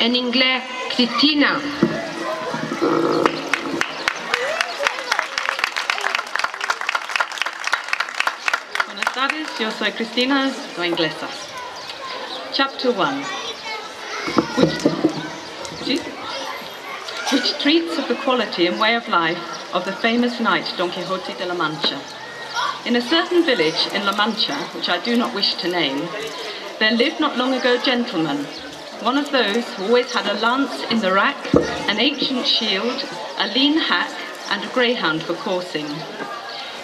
En inglés, Cristina. Buenas tardes, yo soy Cristina, soy inglesa. Chapter 1, which treats of the quality and way of life of the famous knight Don Quixote de la Mancha. In a certain village in La Mancha, which I do not wish to name, there lived not long ago a gentleman, one of those who always had a lance in the rack, an ancient shield, a lean hack, and a greyhound for coursing.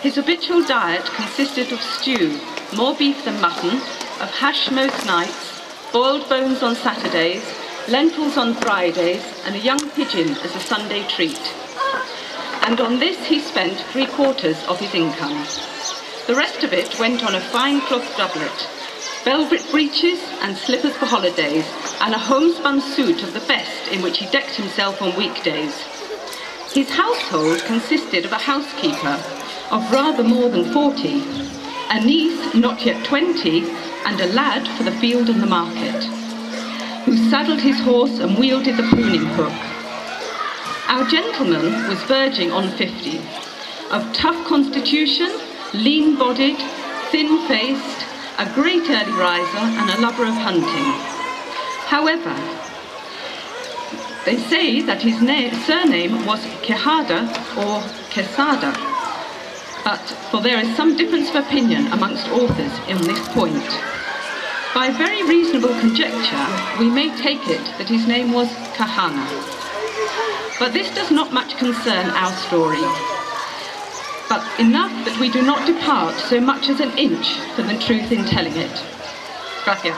His habitual diet consisted of stew, more beef than mutton, of hash most nights, boiled bones on Saturdays, lentils on Fridays, and a young pigeon as a Sunday treat. And on this he spent 3/4 of his income. The rest of it went on a fine cloth doublet, velvet breeches and slippers for holidays, and a homespun suit of the best in which he decked himself on weekdays. His household consisted of a housekeeper of rather more than 40, a niece not yet 20, and a lad for the field and the market, who saddled his horse and wielded the pruning hook. Our gentleman was verging on 50, of tough constitution, lean-bodied, thin-faced, a great early riser and a lover of hunting. However, they say that his surname was Quijada or Quesada, for there is some difference of opinion amongst authors in this point. By very reasonable conjecture, we may take it that his name was Kahana. But this does not much concern our story, but enough that we do not depart so much as an inch from the truth in telling it. Gracias.